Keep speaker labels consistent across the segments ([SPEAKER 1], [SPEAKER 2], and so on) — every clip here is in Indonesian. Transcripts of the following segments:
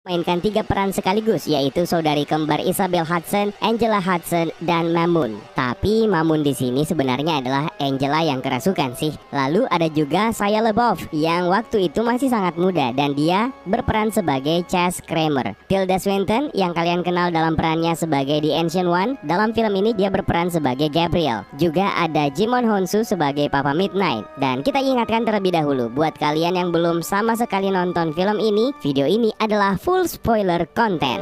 [SPEAKER 1] mainkan 3 peran sekaligus, yaitu saudari kembar Isabel Hudson, Angela Hudson, dan Mamoon. Tapi Mamoon di sini sebenarnya adalah Angela yang kerasukan sih. Lalu ada juga Shia LaBeouf yang waktu itu masih sangat muda dan dia berperan sebagai Chas Kramer. Tilda Swinton yang kalian kenal dalam perannya sebagai The Ancient One, dalam film ini dia berperan sebagai Gabriel. Juga ada Jimon Honsu sebagai Papa Midnight. Dan kita ingatkan terlebih dahulu, buat kalian yang belum sama sekali nonton film ini, video ini adalah full spoiler content.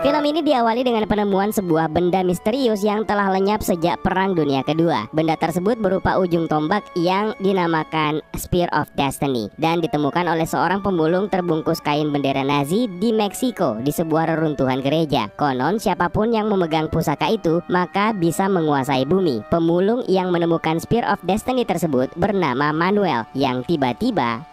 [SPEAKER 1] Film ini diawali dengan penemuan sebuah benda misterius yang telah lenyap sejak Perang Dunia Kedua. Benda tersebut berupa ujung tombak yang dinamakan Spear of Destiny dan ditemukan oleh seorang pemulung terbungkus kain bendera Nazi di Meksiko di sebuah reruntuhan gereja. Konon siapapun yang memegang pusaka itu maka bisa menguasai bumi. Pemulung yang menemukan Spear of Destiny tersebut bernama Manuel yang tiba-tiba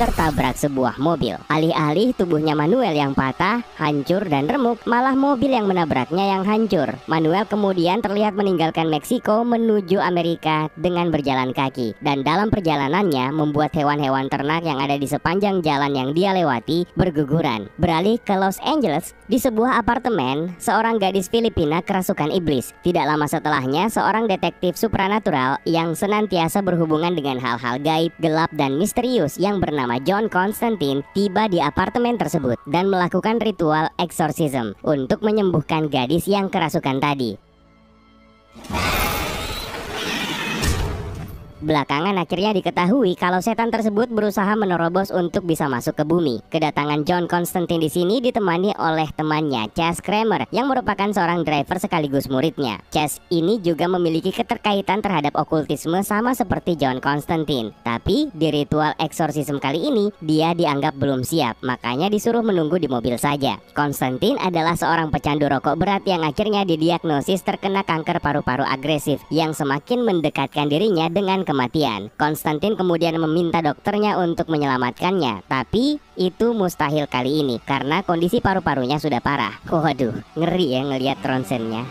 [SPEAKER 1] tertabrak sebuah mobil. Alih-alih tubuhnya Manuel yang patah, hancur dan remuk, malah mobil yang menabraknya yang hancur. Manuel kemudian terlihat meninggalkan Meksiko menuju Amerika dengan berjalan kaki. Dan dalam perjalanannya membuat hewan-hewan ternak yang ada di sepanjang jalan yang dia lewati berguguran. Beralih ke Los Angeles, di sebuah apartemen, seorang gadis Filipina kerasukan iblis. Tidak lama setelahnya, seorang detektif supranatural yang senantiasa berhubungan dengan hal-hal gaib, gelap, dan misterius yang bernama John Constantine tiba di apartemen tersebut dan melakukan ritual exorcism untuk menyembuhkan gadis yang kerasukan tadi. Belakangan akhirnya diketahui kalau setan tersebut berusaha menerobos untuk bisa masuk ke bumi. Kedatangan John Constantine di sini ditemani oleh temannya Chas Kramer yang merupakan seorang driver sekaligus muridnya. Chas ini juga memiliki keterkaitan terhadap okultisme sama seperti John Constantine. Tapi di ritual exorcism kali ini dia dianggap belum siap, makanya disuruh menunggu di mobil saja. Constantine adalah seorang pecandu rokok berat yang akhirnya didiagnosis terkena kanker paru-paru agresif yang semakin mendekatkan dirinya dengan kematian. Constantine kemudian meminta dokternya untuk menyelamatkannya, tapi itu mustahil kali ini karena kondisi paru-parunya sudah parah. Waduh, ngeri ya ngelihat ronsennya.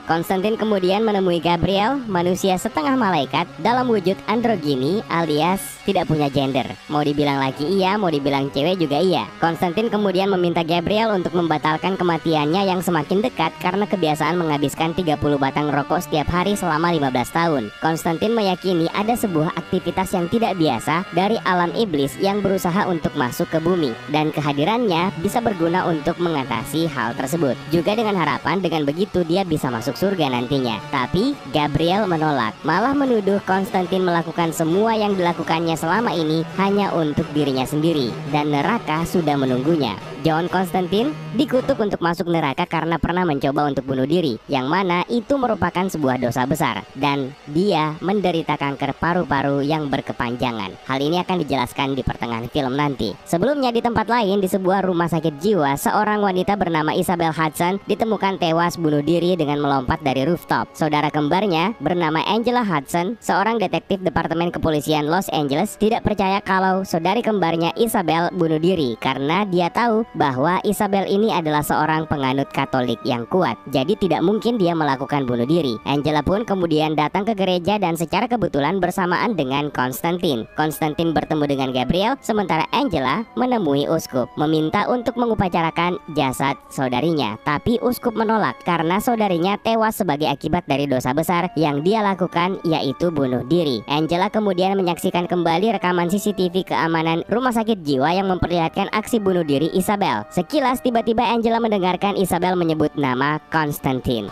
[SPEAKER 1] Constantine kemudian menemui Gabriel, manusia setengah malaikat dalam wujud androgini alias tidak punya gender. Mau dibilang laki iya, mau dibilang cewek juga iya. Constantine kemudian meminta Gabriel untuk membatalkan kematiannya yang semakin dekat karena kebiasaan menghabiskan 30 batang rokok setiap hari selama 15 tahun. Constantine meyakini ada sebuah aktivitas yang tidak biasa dari alam iblis yang berusaha untuk masuk ke bumi dan kehadirannya bisa berguna untuk mengatasi hal tersebut. Juga dengan harapan dengan begitu dia bisa masuk surga nantinya. Tapi Gabriel menolak, malah menuduh Constantine melakukan semua yang dilakukannya selama ini hanya untuk dirinya sendiri dan neraka sudah menunggunya. John Constantine dikutuk untuk masuk neraka karena pernah mencoba untuk bunuh diri, yang mana itu merupakan sebuah dosa besar dan dia menderita kanker paru-paru yang berkepanjangan. Hal ini akan dijelaskan di pertengahan film nanti. Sebelumnya di tempat lain di sebuah rumah sakit jiwa, seorang wanita bernama Isabel Hudson ditemukan tewas bunuh diri dengan melompat dari rooftop. Saudara kembarnya bernama Angela Hudson, seorang detektif Departemen Kepolisian Los Angeles, tidak percaya kalau saudari kembarnya Isabel bunuh diri karena dia tahu bahwa Isabel ini adalah seorang penganut Katolik yang kuat. Jadi tidak mungkin dia melakukan bunuh diri. Angela pun kemudian datang ke gereja dan secara kebetulan bersamaan dengan Constantine. Constantine bertemu dengan Gabriel, sementara Angela menemui uskup, meminta untuk mengupacarakan jasad saudarinya. Tapi uskup menolak karena saudarinya tewas sebagai akibat dari dosa besar yang dia lakukan, yaitu bunuh diri. Angela kemudian menyaksikan kembali rekaman CCTV keamanan rumah sakit jiwa yang memperlihatkan aksi bunuh diri Isabel. Sekilas tiba-tiba Angela mendengarkan Isabel menyebut nama Constantine.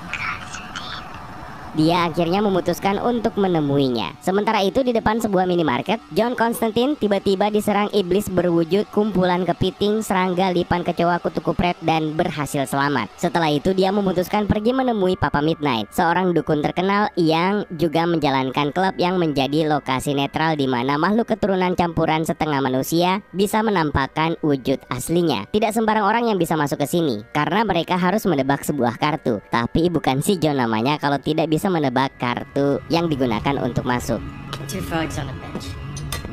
[SPEAKER 1] Dia akhirnya memutuskan untuk menemuinya. Sementara itu di depan sebuah minimarket, John Constantine tiba-tiba diserang iblis berwujud kumpulan kepiting, serangga, lipan, kecoa, kutu kupret, dan berhasil selamat. Setelah itu dia memutuskan pergi menemui Papa Midnight, seorang dukun terkenal yang juga menjalankan klub yang menjadi lokasi netral di mana makhluk keturunan campuran setengah manusia bisa menampakkan wujud aslinya. Tidak sembarang orang yang bisa masuk ke sini karena mereka harus menebak sebuah kartu. Tapi bukan si John namanya kalau tidak bisa menebak kartu yang digunakan untuk masuk.
[SPEAKER 2] Two frogs on a bench.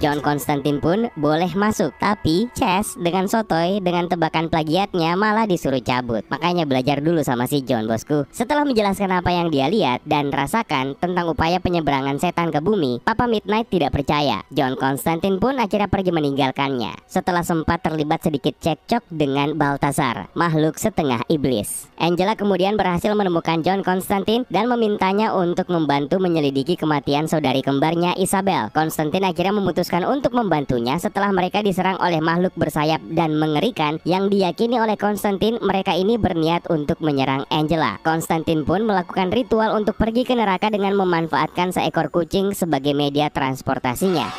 [SPEAKER 1] John Constantine pun boleh masuk, tapi Chess dengan sotoy dengan tebakan plagiatnya malah disuruh cabut. Makanya belajar dulu sama si John, bosku. Setelah menjelaskan apa yang dia lihat dan rasakan tentang upaya penyeberangan setan ke bumi, Papa Midnight tidak percaya. John Constantine pun akhirnya pergi meninggalkannya setelah sempat terlibat sedikit cekcok dengan Balthazar, makhluk setengah iblis. Angela kemudian berhasil menemukan John Constantine dan memintanya untuk membantu menyelidiki kematian saudari kembarnya Isabel. Constantine akhirnya memutuskan untuk membantunya setelah mereka diserang oleh makhluk bersayap dan mengerikan yang diyakini oleh Constantine mereka ini berniat untuk menyerang Angela. Constantine pun melakukan ritual untuk pergi ke neraka dengan memanfaatkan seekor kucing sebagai media transportasinya.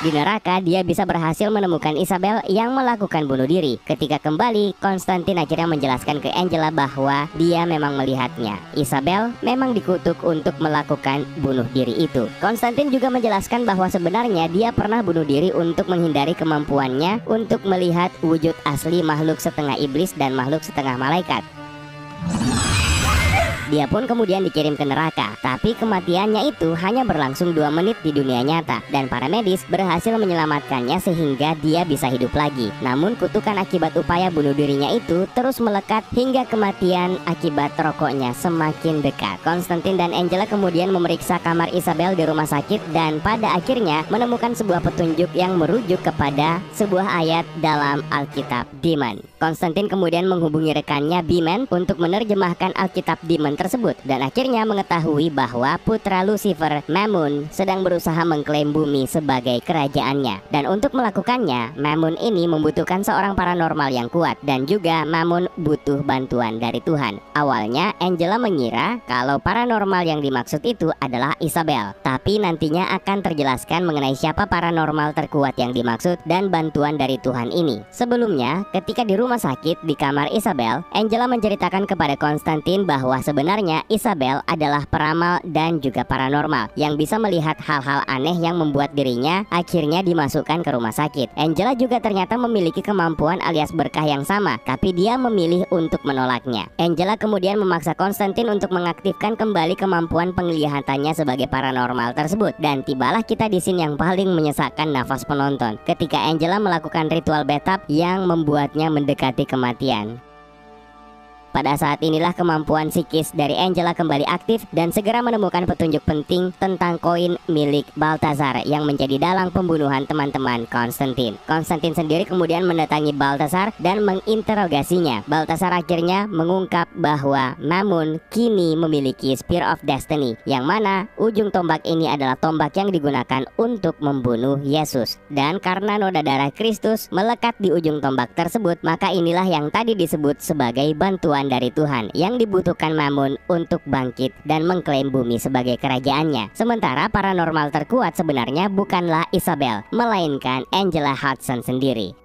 [SPEAKER 1] Di neraka, dia bisa berhasil menemukan Isabel yang melakukan bunuh diri. Ketika kembali, Constantine akhirnya menjelaskan ke Angela bahwa dia memang melihatnya. Isabel memang dikutuk untuk melakukan bunuh diri itu. Constantine juga menjelaskan bahwa sebenarnya dia pernah bunuh diri untuk menghindari kemampuannya untuk melihat wujud asli makhluk setengah iblis dan makhluk setengah malaikat. Dia pun kemudian dikirim ke neraka, tapi kematiannya itu hanya berlangsung 2 menit di dunia nyata, dan para medis berhasil menyelamatkannya sehingga dia bisa hidup lagi. Namun kutukan akibat upaya bunuh dirinya itu terus melekat hingga kematian akibat rokoknya semakin dekat. Constantine dan Angela kemudian memeriksa kamar Isabel di rumah sakit dan pada akhirnya menemukan sebuah petunjuk yang merujuk kepada sebuah ayat dalam Alkitab Demon. Constantine kemudian menghubungi rekannya Beeman untuk menerjemahkan Alkitab Demon tersebut dan akhirnya mengetahui bahwa putra Lucifer, Mammon, sedang berusaha mengklaim bumi sebagai kerajaannya. Dan untuk melakukannya, Mammon ini membutuhkan seorang paranormal yang kuat dan juga Mammon butuh bantuan dari Tuhan. Awalnya Angela mengira kalau paranormal yang dimaksud itu adalah Isabel, tapi nantinya akan terjelaskan mengenai siapa paranormal terkuat yang dimaksud dan bantuan dari Tuhan ini. Sebelumnya, ketika di rumah sakit di kamar Isabel, Angela menceritakan kepada Constantine bahwa sebenarnya Isabel adalah peramal dan juga paranormal yang bisa melihat hal-hal aneh yang membuat dirinya akhirnya dimasukkan ke rumah sakit. Angela juga ternyata memiliki kemampuan alias berkah yang sama, tapi dia memilih untuk menolaknya. Angela kemudian memaksa Constantine untuk mengaktifkan kembali kemampuan penglihatannya sebagai paranormal tersebut. Dan tibalah kita di scene yang paling menyesakkan nafas penonton ketika Angela melakukan ritual bathtub yang membuatnya mendekati kematian. Pada saat inilah kemampuan psikis dari Angela kembali aktif dan segera menemukan petunjuk penting tentang koin milik Balthazar yang menjadi dalang pembunuhan teman-teman Constantine. Constantine sendiri kemudian mendatangi Balthazar dan menginterogasinya. Balthazar akhirnya mengungkap bahwa Mammon kini memiliki Spear of Destiny, yang mana ujung tombak ini adalah tombak yang digunakan untuk membunuh Yesus. Dan karena noda darah Kristus melekat di ujung tombak tersebut, maka inilah yang tadi disebut sebagai bantuan dari Tuhan yang dibutuhkan Mammon untuk bangkit dan mengklaim bumi sebagai kerajaannya. Sementara paranormal terkuat sebenarnya bukanlah Isabel, melainkan Angela Hudson sendiri.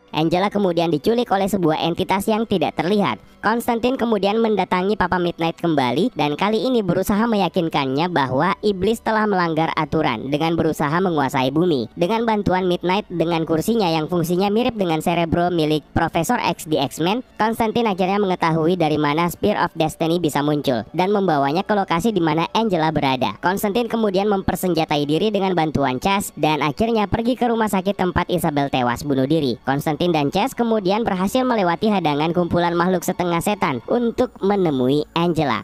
[SPEAKER 1] Angela kemudian diculik oleh sebuah entitas yang tidak terlihat. Constantine kemudian mendatangi Papa Midnight kembali dan kali ini berusaha meyakinkannya bahwa iblis telah melanggar aturan dengan berusaha menguasai bumi. Dengan bantuan Midnight dengan kursinya yang fungsinya mirip dengan cerebro milik Profesor X di X-Men, Constantine akhirnya mengetahui dari mana Spear of Destiny bisa muncul dan membawanya ke lokasi di mana Angela berada. Constantine kemudian mempersenjatai diri dengan bantuan Chess dan akhirnya pergi ke rumah sakit tempat Isabel tewas bunuh diri. Constantine dan Chess kemudian berhasil melewati hadangan kumpulan makhluk setengah setan untuk menemui Angela.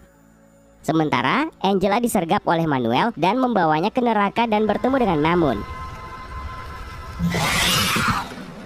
[SPEAKER 1] Sementara Angela disergap oleh Manuel dan membawanya ke neraka dan bertemu dengan Mammon.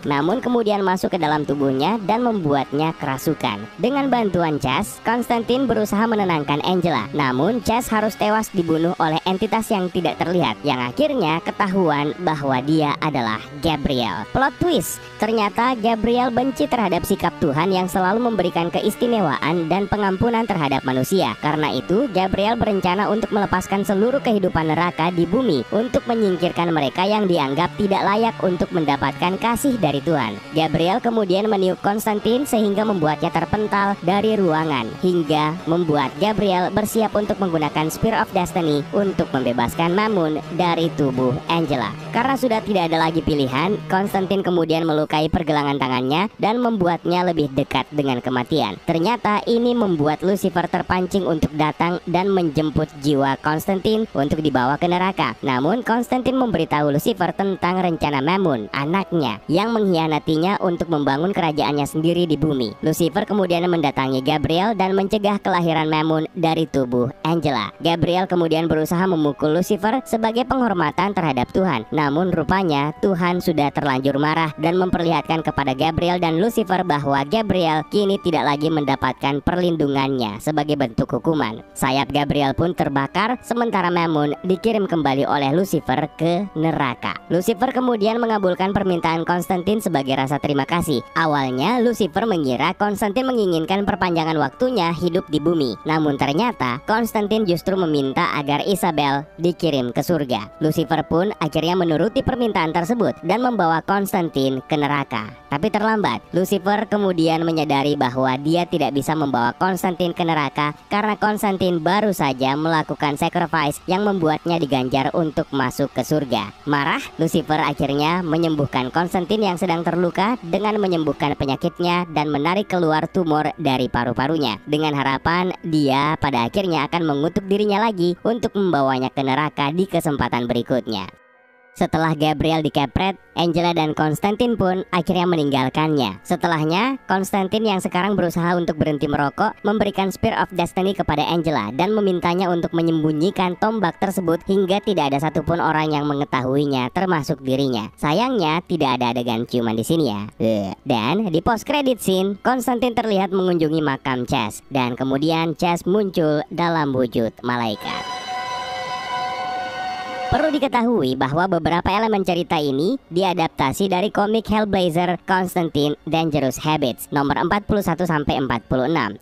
[SPEAKER 1] Mammon kemudian masuk ke dalam tubuhnya dan membuatnya kerasukan. Dengan bantuan Chess, Constantine berusaha menenangkan Angela. Namun Chess harus tewas dibunuh oleh entitas yang tidak terlihat, yang akhirnya ketahuan bahwa dia adalah Gabriel. Plot twist, ternyata Gabriel benci terhadap sikap Tuhan yang selalu memberikan keistimewaan dan pengampunan terhadap manusia. Karena itu, Gabriel berencana untuk melepaskan seluruh kehidupan neraka di bumi untuk menyingkirkan mereka yang dianggap tidak layak untuk mendapatkan kasih dari dari Tuhan. Gabriel kemudian meniup Konstantin sehingga membuatnya terpental dari ruangan, hingga membuat Gabriel bersiap untuk menggunakan Spear of Destiny untuk membebaskan Mammon dari tubuh Angela. Karena sudah tidak ada lagi pilihan, Konstantin kemudian melukai pergelangan tangannya dan membuatnya lebih dekat dengan kematian. Ternyata ini membuat Lucifer terpancing untuk datang dan menjemput jiwa Konstantin untuk dibawa ke neraka. Namun Konstantin memberitahu Lucifer tentang rencana Mammon, anaknya, yang mengkhianatinya untuk membangun kerajaannya sendiri di bumi. Lucifer kemudian mendatangi Gabriel dan mencegah kelahiran Mammon dari tubuh Angela. Gabriel kemudian berusaha memukul Lucifer sebagai penghormatan terhadap Tuhan. Namun rupanya Tuhan sudah terlanjur marah dan memperlihatkan kepada Gabriel dan Lucifer bahwa Gabriel kini tidak lagi mendapatkan perlindungannya sebagai bentuk hukuman. Sayap Gabriel pun terbakar, sementara Mammon dikirim kembali oleh Lucifer ke neraka. Lucifer kemudian mengabulkan permintaan Konstantin sebagai rasa terima kasih. Awalnya Lucifer mengira Konstantin menginginkan perpanjangan waktunya hidup di bumi. Namun ternyata Konstantin justru meminta agar Isabel dikirim ke surga. Lucifer pun akhirnya menuruti permintaan tersebut dan membawa Konstantin ke neraka. Tapi terlambat. Lucifer kemudian menyadari bahwa dia tidak bisa membawa Konstantin ke neraka karena Konstantin baru saja melakukan sacrifice yang membuatnya diganjar untuk masuk ke surga. Marah, Lucifer akhirnya menyembuhkan Konstantin yang sedang terluka dengan menyembuhkan penyakitnya dan menarik keluar tumor dari paru-parunya, dengan harapan dia pada akhirnya akan mengutuk dirinya lagi untuk membawanya ke neraka di kesempatan berikutnya. Setelah Gabriel dikepret, Angela dan Konstantin pun akhirnya meninggalkannya. Setelahnya, Konstantin yang sekarang berusaha untuk berhenti merokok memberikan Spear of Destiny kepada Angela dan memintanya untuk menyembunyikan tombak tersebut hingga tidak ada satupun orang yang mengetahuinya, termasuk dirinya. Sayangnya tidak ada adegan ciuman di sini ya. Dan di post credit scene, Konstantin terlihat mengunjungi makam Chess dan kemudian Chess muncul dalam wujud malaikat. Perlu diketahui bahwa beberapa elemen cerita ini diadaptasi dari komik Hellblazer Constantine Dangerous Habits nomor 41-46.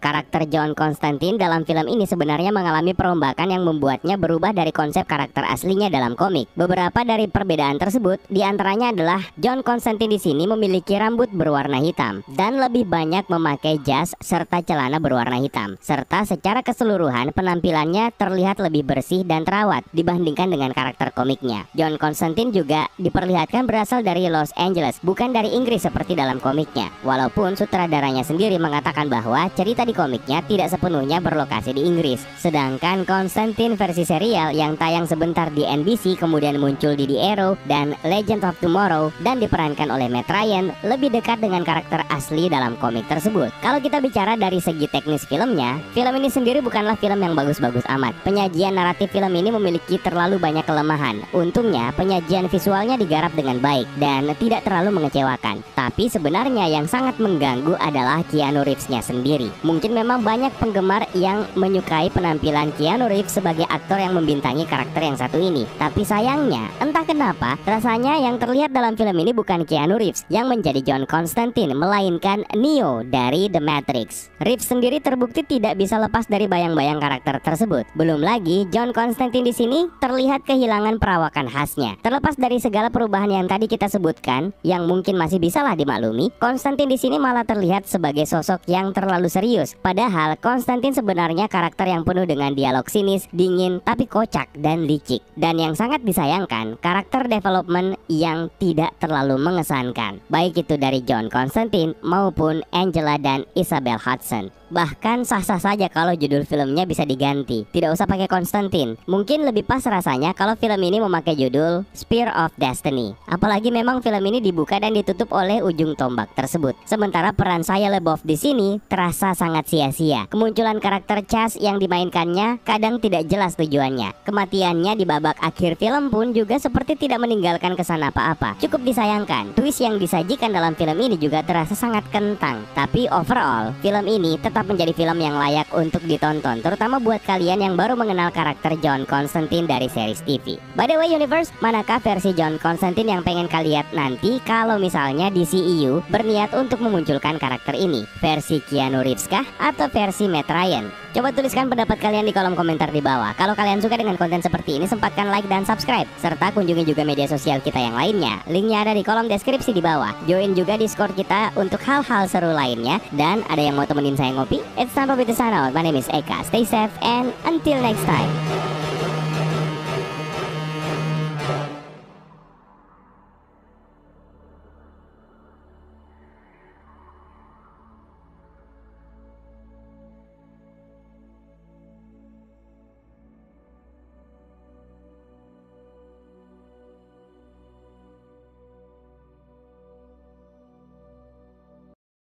[SPEAKER 1] Karakter John Constantine dalam film ini sebenarnya mengalami perombakan yang membuatnya berubah dari konsep karakter aslinya dalam komik. Beberapa dari perbedaan tersebut diantaranya adalah John Constantine di sini memiliki rambut berwarna hitam dan lebih banyak memakai jas serta celana berwarna hitam, serta secara keseluruhan penampilannya terlihat lebih bersih dan terawat dibandingkan dengan karakter komiknya. John Constantine juga diperlihatkan berasal dari Los Angeles, bukan dari Inggris seperti dalam komiknya. Walaupun sutradaranya sendiri mengatakan bahwa cerita di komiknya tidak sepenuhnya berlokasi di Inggris. Sedangkan Constantine versi serial yang tayang sebentar di NBC kemudian muncul di The Arrow dan Legend of Tomorrow dan diperankan oleh Matt Ryan lebih dekat dengan karakter asli dalam komik tersebut. Kalau kita bicara dari segi teknis filmnya, film ini sendiri bukanlah film yang bagus-bagus amat. Penyajian naratif film ini memiliki terlalu banyak kelemahan. Untungnya penyajian visualnya digarap dengan baik dan tidak terlalu mengecewakan. Tapi sebenarnya yang sangat mengganggu adalah Keanu Reeves-nya sendiri. Mungkin memang banyak penggemar yang menyukai penampilan Keanu Reeves sebagai aktor yang membintangi karakter yang satu ini. Tapi sayangnya, entah kenapa rasanya yang terlihat dalam film ini bukan Keanu Reeves yang menjadi John Constantine, melainkan Neo dari The Matrix. Reeves sendiri terbukti tidak bisa lepas dari bayang-bayang karakter tersebut. Belum lagi John Constantine di sini terlihat kehilangan perawakan khasnya. Terlepas dari segala perubahan yang tadi kita sebutkan, yang mungkin masih bisalah dimaklumi, Konstantin di sini malah terlihat sebagai sosok yang terlalu serius. Padahal Konstantin sebenarnya karakter yang penuh dengan dialog sinis, dingin, tapi kocak dan licik. Dan yang sangat disayangkan, karakter development yang tidak terlalu mengesankan, baik itu dari John Constantine maupun Angela dan Isabel Hudson. Bahkan sah-sah saja kalau judul filmnya bisa diganti, tidak usah pakai Konstantin. Mungkin lebih pas rasanya kalau film ini memakai judul Spear of Destiny. Apalagi memang film ini dibuka dan ditutup oleh ujung tombak tersebut. Sementara peran Shia LaBeouf di sini terasa sangat sia-sia. Kemunculan karakter Chas yang dimainkannya kadang tidak jelas tujuannya. Kematiannya di babak akhir film pun juga seperti tidak meninggalkan kesan apa-apa. Cukup disayangkan, twist yang disajikan dalam film ini juga terasa sangat kentang. Tapi overall, film ini tetap menjadi film yang layak untuk ditonton, terutama buat kalian yang baru mengenal karakter John Constantine dari series TV. By the way universe, manakah versi John Constantine yang pengen kalian lihat nanti kalau misalnya DCEU berniat untuk memunculkan karakter ini? Versi Keanu Reeves kah? Atau versi Matt Ryan? Coba tuliskan pendapat kalian di kolom komentar di bawah. Kalau kalian suka dengan konten seperti ini, sempatkan like dan subscribe, serta kunjungi juga media sosial kita yang lainnya. Linknya ada di kolom deskripsi di bawah. Join juga Discord kita untuk hal-hal seru lainnya. Dan ada yang mau temenin saya ngopi? It's time for me to sign out. My name is Eka. Stay safe and until next time.